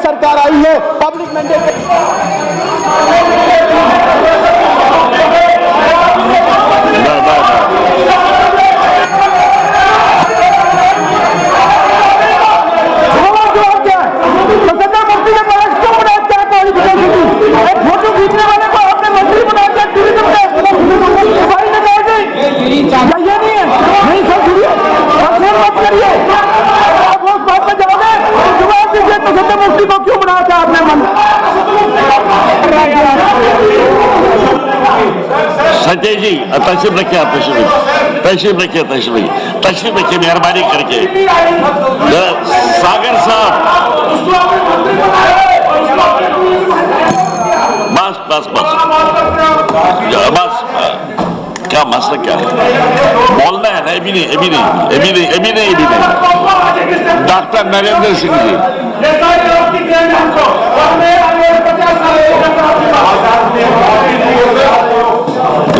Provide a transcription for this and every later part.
सरकार आई है public mandate Sanjay ji तशरीफ रखिए, आप तशरीफ रखिए मेहरबानी करके। सागर साहब बस क्या मसला क्या है, बोलना है ना। अभी नहीं। डॉक्टर नरेंद्र सिंह जी,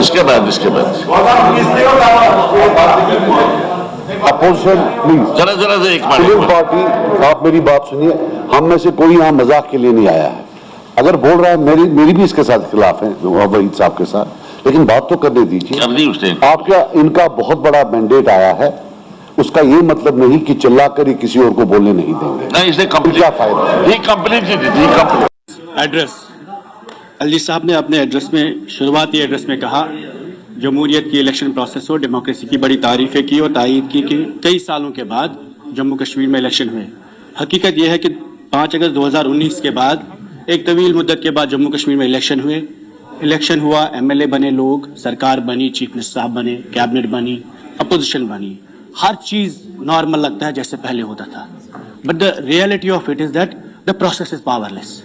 इसके बाद अपोजिशन प्लीज, जरा से एक सिविल पार्टी, आप मेरी बात सुनिए। हम में से कोई यहाँ मजाक के लिए नहीं आया है। अगर बोल रहा है मेरी भी इसके साथ खिलाफ है वहीद साहब के साथ, लेकिन बात तो करने दीजिए। आपका इनका बहुत बड़ा मैंडेट आया है, उसका ये मतलब नहीं कि चिल्ला कर ही किसी और को बोलने नहीं देंगे। नहीं, इसे क्या फायदा। एड्रेस अली साहब ने अपने एड्रेस में, शुरुआती एड्रेस में कहा जमहूरियत की इलेक्शन प्रोसेस हो, डेमोक्रेसी की बड़ी तारीफें की और तायीद की कि कई सालों के बाद जम्मू कश्मीर में इलेक्शन हुए। हकीकत यह है कि 5 अगस्त 2019 के बाद एक तवील मुद्दत के बाद जम्मू कश्मीर में इलेक्शन हुआ, एमएलए बने लोग, सरकार बनी, चीफ मिनिस्टर साहब बने, कैबिनेट बनी, अपोजिशन बनी, हर चीज नॉर्मल लगता है जैसे पहले होता था। But the reality of it is that the process is powerless.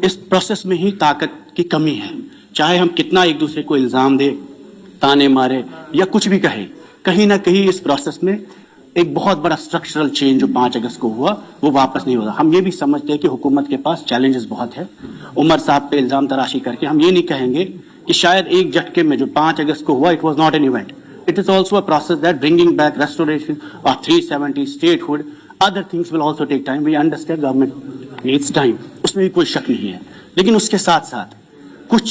इस प्रोसेस में ही ताकत की कमी है। चाहे हम कितना एक दूसरे को इल्जाम दे, ताने मारे या कुछ भी कहे, कहीं ना कहीं इस प्रोसेस में एक बहुत बड़ा स्ट्रक्चरल चेंज जो 5 अगस्त को हुआ वो वापस नहीं होगा। हम ये भी समझते हैं कि हुकूमत के पास चैलेंजेस बहुत है। उमर साहब पे इल्जाम तराशी करके हम ये नहीं कहेंगे कि शायद एक झटके में जो 5 अगस्त को हुआ it was not an event, it is also a process that bringing back restoration of 370 statehood, other things will also take time. We understand government needs time, उसमें भी कोई शक नहीं है। लेकिन उसके साथ साथ कुछ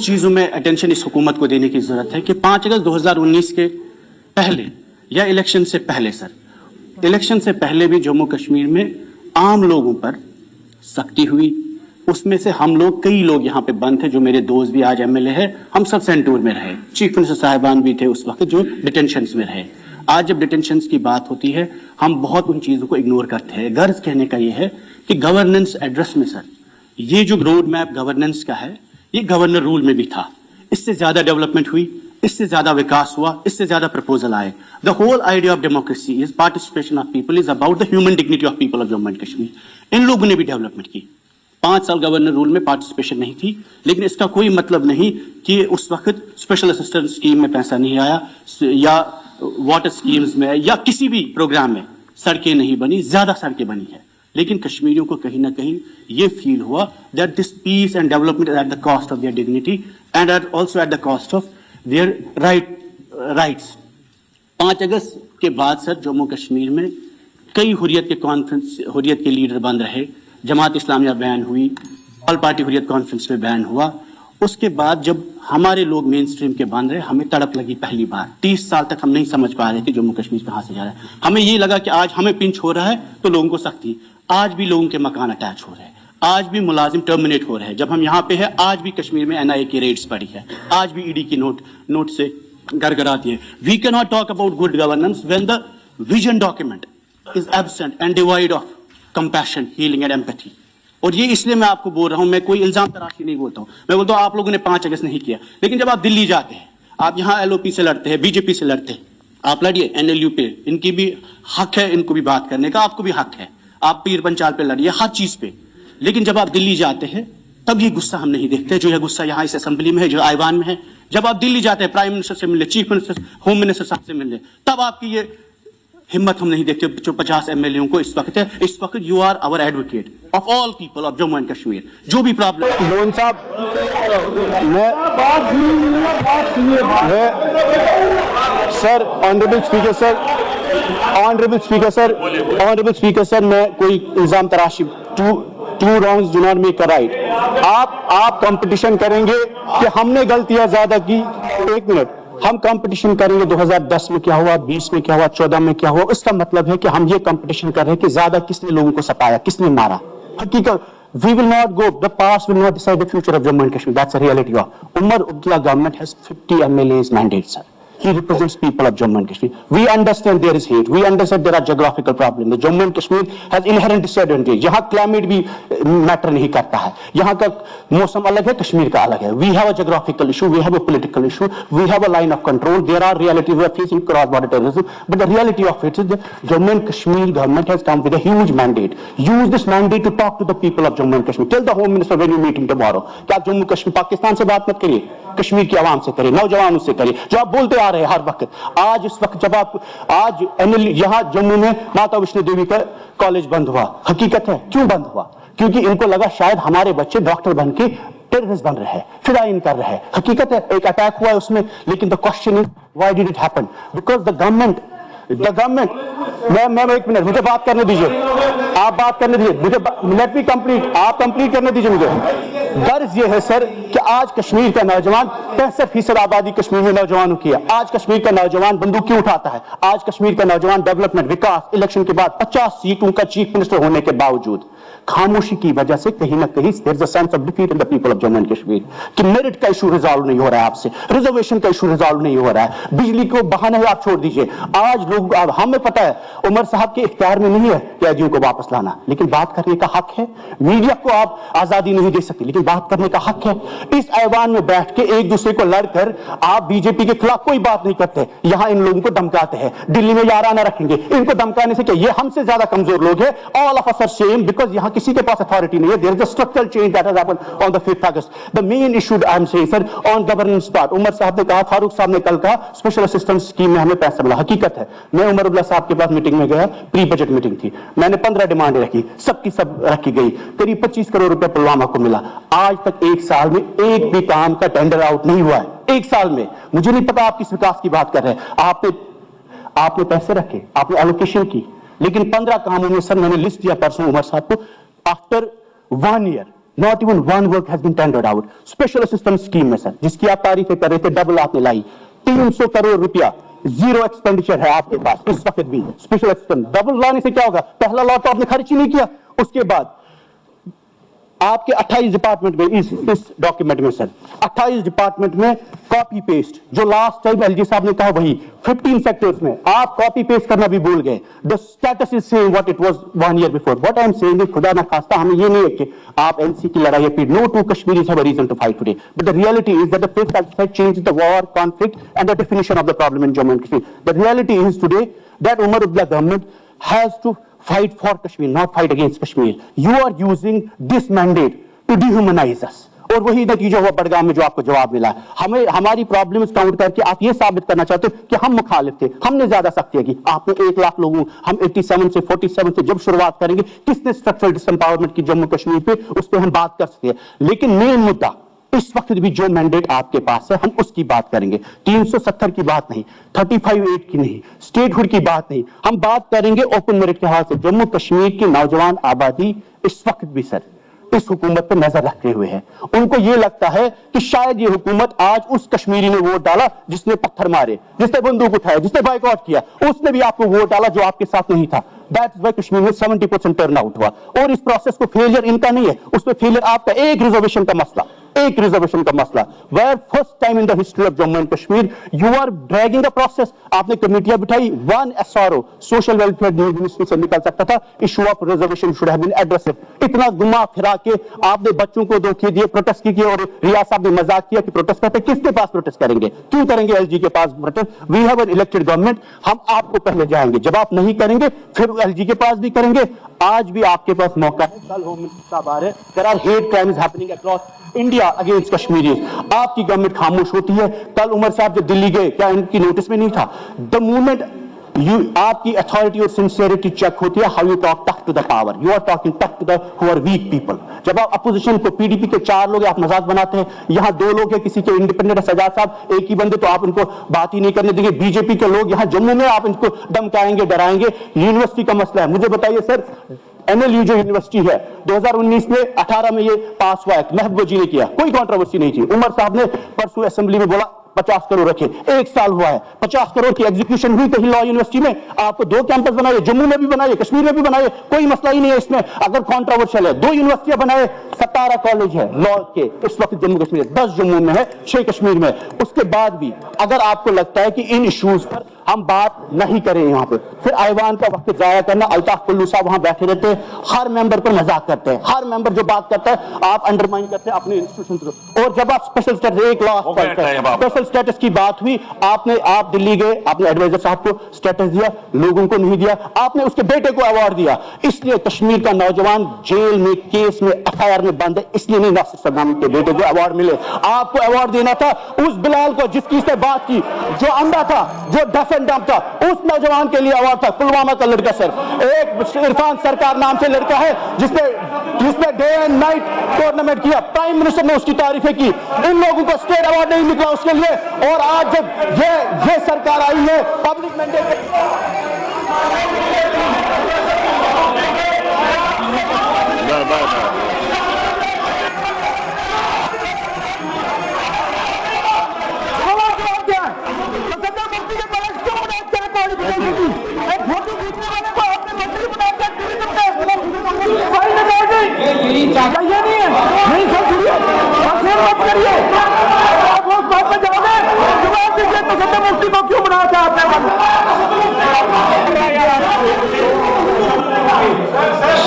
चीजों में अटेंशन इस हुकूमत को देने की जरूरत है कि 5 अगस्त 2019 के पहले या इलेक्शन से पहले, इलेक्शन से पहले भी जम्मू कश्मीर में आम लोगों पर सख्ती हुई। उसमें से हम लोग, कई लोग यहाँ पे बंद थे, जो मेरे दोस्त भी आज एमएलए है, हम सब सेंटूर में रहे, चीफ मिनिस्टर साहिबान भी थे उस वक्त जो डिटेंशंस में रहे। आज जब डिटेंशंस की बात होती है हम बहुत उन चीजों को इग्नोर करते हैं। गर्ज कहने का ये है कि गवर्नेंस एड्रेस में सर, ये जो रोड मैप गवर्नेंस का है ये गवर्नर रूल में भी था। इससे ज्यादा डेवलपमेंट हुई, इससे ज्यादा विकास हुआ, इससे ज्यादा प्रपोजल आए। The whole idea of democracy is participation of people, is about the human dignity of people of Jammu and Kashmir. इन लोगों ने भी डेवलपमेंट की। 5 साल गवर्नर रूल में पार्टिसिपेशन नहीं थी, लेकिन इसका कोई मतलब नहीं कि उस वक्त स्पेशल असिस्टेंस स्कीम में पैसा नहीं आया या वाटर स्कीम्स में या किसी भी प्रोग्राम में सड़कें नहीं बनी, ज्यादा सड़कें बनी है। लेकिन कश्मीरियों को कहीं ना कहीं ये फील हुआ that this peace and development at the cost of their dignity and also at the cost of their rights. 5 अगस्त के बाद सर जम्मू कश्मीर में कई हुर्रियत के लीडर बंद रहे। जमात इस्लामिया बैन हुई, ऑल पार्टी हुर्रियत कॉन्फ्रेंस में बैन हुआ। उसके बाद जब हमारे लोग मेन स्ट्रीम के बन रहे, हमें तड़प लगी पहली बार। 30 साल तक हम नहीं समझ पा रहे कि जम्मू कश्मीर कहाँ से जा रहा है। हमें ये लगा कि आज हमें पिंच हो रहा है तो लोगों को सख्ती। आज भी लोगों के मकान अटैच हो रहे हैं, आज भी मुलाजिम टर्मिनेट हो रहे हैं। जब हम यहाँ पे हैं आज भी कश्मीर में एनआईए की रेड्स पड़ी है, आज भी ईडी की नोट से गड़गड़ाती है। We can not talk about good governance when the vision document is absent and divide of compassion, healing and empathy. और ये इसलिए मैं आपको बोल रहा हूं, मैं कोई इल्जाम तराशी नहीं बोलता हूं। मैं बोलता हूं आप लोगों ने 5 अगस्त नहीं किया, लेकिन जब आप दिल्ली जाते हैं, आप यहाँ एलओपी से लड़ते हैं, बीजेपी से लड़ते हैं, आप लड़िए एनएलयू पे, इनकी भी हक है, इनको भी बात करने का, आपको भी हक है। आप पीर पंचाल पे लड़िए, हर चीज पे। लेकिन जब आप दिल्ली जाते हैं तब ये गुस्सा हम नहीं देखते, जो है गुस्सा यहाँ इस असेंबली में है, जो आईवान में है। जब आप दिल्ली जाते हैं प्राइम मिनिस्टर से मिलने, चीफ मिनिस्टर, होम मिनिस्टर साहब से मिलने, तब आपकी ये हिम्मत हम नहीं देखते। जो 50 एमएलए को इस वक्त है, इस वक्त you are our advocate of all people of Jammu and Kashmir. जो भी प्रॉब्लम मोहन साहब, sir honourable speaker sir, honourable speaker sir, मैं कोई इल्जाम तराशी, two wrongs do not make a right. आप कंपटीशन करेंगे कि हमने गलतियां ज्यादा की, एक मिनट, हम कंपटीशन करेंगे 2010 में क्या हुआ, 20 में क्या हुआ, 14 में क्या हुआ, इसका मतलब है कि हम ये कंपटीशन कर रहे हैं कि ज्यादा किसने लोगों को सताया, किसने मारा। हकीकत, we will not go, the past will not decide the future of Jammu and Kashmir. That's a reality of. Umar Abdullah government has 50 MLAs mandate, sir. He represents people of Jammu and Kashmir. We understand there is hate. We understand there are geographical problems. The Jammu and Kashmir has inherent disadvantage. यहाँ climate भी matter नहीं करता है. यहाँ का मौसम अलग है, कश्मीर का अलग है. We have a geographical issue. We have a political issue. We have a line of control. There are realities. We are facing cross-border terrorism. But the reality of it is that Jammu and Kashmir government has come with a huge mandate. Use this mandate to talk to the people of Jammu and Kashmir. Tell the Home Minister when you meeting tomorrow कि आप जम्मू कश्मीर पाकिस्तान से बात मत करिए, कश्मीर की आवाम से करिए, नौजवानों से करिए, जो आप बोलते आ रहे हैं हर वक्त। आज इस वक्त जब आप आज यहाँ जम्मू में माता वैष्णो देवी का कॉलेज बंद हुआ, हकीकत है क्यों बंद हुआ? क्योंकि इनको लगा शायद हमारे बच्चे डॉक्टर बन के टेररिस्ट बन रहे हैं, फिदाइन कर रहे हैं। हकीकत है एक अटैक हुआ है उसमें, लेकिन the question is why did it happen? Because the government मैं एक मिनट, मुझे बात करने दीजिए, आप बात करने दीजिए मुझे, लेट मी कंप्लीट, आप कंप्लीट करने दीजिए मुझे। गर्ज ये है सर कि आज कश्मीर का नौजवान 65% आबादी कश्मीर में नौजवानों की है। आज कश्मीर का नौजवान बंदूक क्यों उठाता है? आज कश्मीर का नौजवान डेवलपमेंट, विकास, इलेक्शन के बाद 50 सीटों का चीफ मिनिस्टर होने के बावजूद खामोशी की वजह से कहीं ना कहीं there is a sense of defeat in the people of Jammu and Kashmir कि मेरिट का इशू रिजॉल्व नहीं हो रहा है, आपसे रिजर्वेशन का इशू रिजॉल्व नहीं हो रहा है, बिजली को बहाने आप छोड़ दीजिए। आज लोग, हमें पता है उमर साहब के इख्तियार में नहीं है कैदियों को वापस लाना, लेकिन बात करने का हक है। मीडिया को आप आजादी नहीं दे सकते, लेकिन बात करने का हक है। इस ऐवान में बैठ के एक दूसरे को लड़कर आप बीजेपी के खिलाफ कोई बात नहीं करते, यहां इन लोगों को धमकाते हैं, दिल्ली में याराना रखेंगे। इनको धमकाने से क्या, ये हमसे ज्यादा कमजोर लोग हैं। All of us are same because यहां किसी के पास अथॉरिटी नहीं है। There is a structural change that has happened on the 5th अगस्त। The main issue I am saying sir on governance part, Omar साहब ने कहा, फारूक साहब ने कल कहा स्पेशल असिस्टेंस स्कीम में हमें पैसा मिला। हकीकत है मैं उमर अब्दुल्ला साहब के पास मीटिंग में गया, प्री बजट मीटिंग थी, मैंने 15 डिमांडें रखी, सबकी सब रखी गई, करीब 25 करोड़ रुपए पुलवामा को मिला। आज तक एक साल में एक भी काम का टेंडर आउट नहीं हुआ है, एक साल में। मुझे नहीं पता आप किस विकास की बात कर रहे हैं। आपने पैसे रखे, आपने एलोकेशन की, लेकिन 15 कामों में सर मैंने लिस्ट दिया परसों उमर साहब को, after 1 year not even one work has been tendered out। Special assistance scheme में सर जिसकी आप तारीफें कर रहे थे, डबल आपने लाई, 300 करोड़ रुपया जीरो एक्सपेंडिचर है आपके पास इस वक्त भी। स्पेशल असिस्टेंट डबल लाने से क्या होगा? पहला लॉट तो आपने खर्च ही नहीं किया। उसके बाद आपके 28 डिपार्टमेंट में, इस डॉक्यूमेंट में सर 28 डिपार्टमेंट में कॉपी पेस्ट, जो लास्ट टाइम एलजी साहब ने कहा वही 15 सेक्टर्स में आप कॉपी पेस्ट करना भी भूल गए। The status is same what it was 1 year before. What I am saying is, खुदा ना खास्ता हमें ये नहीं है कि आप एनसी की लड़ाई पीट, no two Kashmiris have a reason to fight today, but the reality is that the 5th अगस्त change the war, conflict and the definition of the problem in Jammu and Kashmir. The reality is today that Omar Abdullah government has to fight for Kashmir, not fight against Kashmir. You are using this mandate to dehumanize us. और वही नतीजा हुआ बड़गाम में जो आपको जवाब मिला है। हमें हमारी प्रॉब्लम्स काउंट करके आप ये साबित करना चाहते हो कि हम मुखालिफ थे, हमने ज्यादा सख्तियां की। आपने 1 लाख लोगों, हम 87 से 47 से जब शुरुआत करेंगे किसने स्ट्रक्चरल डिसएम्पावरमेंट की जम्मू कश्मीर पे, उस पर हम बात कर सकते हैं। लेकिन मेन मुद्दा इस वक्त भी जो मैंडेट आपके पास है हम उसकी बात करेंगे। 370 की बात नहीं, 35(8) की नहीं, स्टेटहुड की बात नहीं, हम बात करेंगे ओपन मेरिट के हाथ से। जम्मू कश्मीर की नौजवान आबादी इस वक्त भी सर इस हुकूमत पर नजर रखे हुए है। उनको ये लगता है कि शायद ये हुकूमत, आज उस कश्मीरी ने वोट डाला जिसने पत्थर मारे, जिसने बंदूक उठाया, जिसने बाइकआउट किया, उसने भी आपको वोट डाला जो आपके साथ नहीं था। दैट्स व्हाई कश्मीर में 70% टर्न आउट हुआ। और इस प्रोसेस को फेलियर इनका नहीं है, उसमें फेलियर आपका। एक रिजर्वेशन का मसला, एक रिजर्वेशन का मसला, where first time in the history of Jammu and Kashmir you are dragging the process. आपने कमेटियां बिठाई, 1 SRO सोशल वेलफेयर मिनिस्ट्री से निकल सकता था, issue of reservation should have been addressed. इतना घुमा फिरा के आपने बच्चों को धोखे दिए, प्रोटेस्ट किए, और रियाज साहब ने मजाक किया कि प्रोटेस्ट करते, किसके पास प्रोटेस्ट करेंगे, क्यों करेंगे एलजी के पास protest? We have an elected government, हम आपको पहले जाएंगे, जब आप नहीं करेंगे फिर एलजी के पास भी करेंगे। आज भी आपके पास मौका है, कल होम मिनिस्टर साहब आ रहे हैं, there are hate crimes happening across India against Kashmiris. आपकी गवर्नमेंट खामोश होती है। कल उमर साहब जब दिल्ली गए, क्या इनकी नोटिस में नहीं था? द मूवमेंट آپ کی اتھارٹی اور سنسیئرٹی چیک ہوتی ہے how you talk tick to the power. You are talking tick to the who are weak people. جب آپ اپوزیشن کو پی ڈی پی کے 4 لوگ آپ مذاق بناتے ہیں, یہاں 2 لوگ ہیں, کسی کے انڈیپینڈنٹ سجاد صاحب ایک ہی بندے, تو آپ ان کو بات ہی نہیں کرنے دیں گے. بی جے پی کے لوگ یہاں جموں میں آپ ان کو دمکائیں گے, ڈرائیں گے. یونیورسٹی کا مسئلہ ہے, مجھے بتائیے سر, این ایل یو جو یونیورسٹی ہے 2019 میں 18 میں یہ پاس ہوا ہے, محبوبہ جی نے کیا, کوئی کنٹروورسی نہیں تھی. عمر صاحب نے پرسوں اسمبلی میں بولا 50 کروڑ رکھے, 1 سال ہوا ہے, 50 کروڑ کی ایگزیکیوشن ہوئی کہیں لا یونیورسٹی میں. آپ کو 2 کیمپس بنائے, جموں میں بھی بنائے, کشمیر میں بھی بنائے, کوئی مسئلہ ہی نہیں ہے اس میں. اگر کنٹروورشل ہے 2 یونیورسٹیاں بنائے, 17 کالج ہے لا کے اس وقت جموں کشمیر, 10 جموں میں ہے, 6 کشمیر میں. اس کے بعد بھی اگر آپ کو لگتا ہے کہ ان ایشوز پر ہم بات نہیں کریں یہاں پہ, پھر ایوان کا وقت ضائع کرنا. الطاف کلو صاحب وہاں بیٹھے رہتے ہیں, ہر ممبر پر مذاق کرتے ہیں, ہر ممبر جو بات کرتا ہے آپ انڈرمائن کرتے ہیں اپنے انسٹیٹیوشن کو. اور جب آپ اسپیشل اسٹیٹس, ایک اسپیشل اسٹیٹس کی بات ہوئی, آپ دلی گئے, آپ نے ایڈوائزر صاحب کو اسٹیٹس دیا, لوگوں کو نہیں دیا. آپ نے اس کے بیٹے کو ایوارڈ دیا, اس لیے کشمیر کا نوجوان جیل میں, کیس میں, FIR میں بند ہے, اس لیے نہیں ناصر صدام کے بیٹے کو ایوارڈ ملے. آپ کو ایوارڈ دینا تھا اس بلال کو جس کی اس نے بات کی, جو اندھا تھا, جو ڈف اینڈ ڈمپ تھا, اس نوجوان کے لیے ایوارڈ تھا. پلوامہ کا لڑکا سر, ایک عرفان سرکار نام سے لڑکا ہے جس نے ڈے اینڈ نائٹ ٹورنامنٹ کیا, پرائم منسٹر نے اس کی تعریفیں کی. ان لوگوں کو اسٹیٹ ایوارڈ نہیں نکلا اس کے لیے. اور آج جب یہ سرکار آئی ہے پبلک مینڈیٹ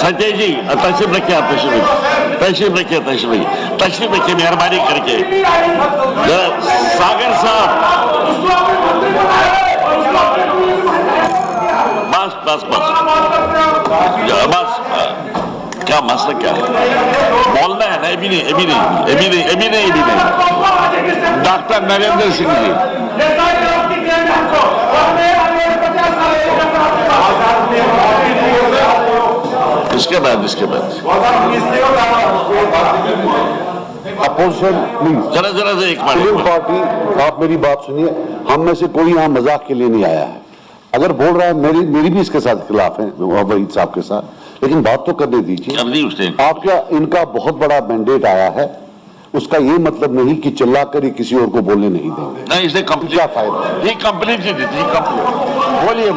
سنجے جی تشریف رکھیے, آپ تشریف رکھیے مہربانی کر کے. ساگر صاحب بس کیا مسئلہ کیا ہے, بولنا ہے نا. ابھی نہیں. ڈاکٹر نریندر سنگھ جی, اس کے بعد اپوزیشن پلیز ذرا ایک پارٹی, آپ میری بات سنیے, ہم میں سے کوئی یہاں مذاق کے لیے نہیں آیا ہے. اگر بول رہا ہے میری بھی اس کے ساتھ خلاف ہے وحید صاحب کے ساتھ, لیکن بات تو کرنے دیجیے. آپ کیا ان کا بہت بڑا مینڈیٹ آیا ہے, اس کا یہ مطلب نہیں کہ چلا کر ہی کسی اور کو بولنے نہیں دیں گے. نہیں, اس نے کیا فائدہ, یہ کمپلیٹ کی دی تھی. بولیے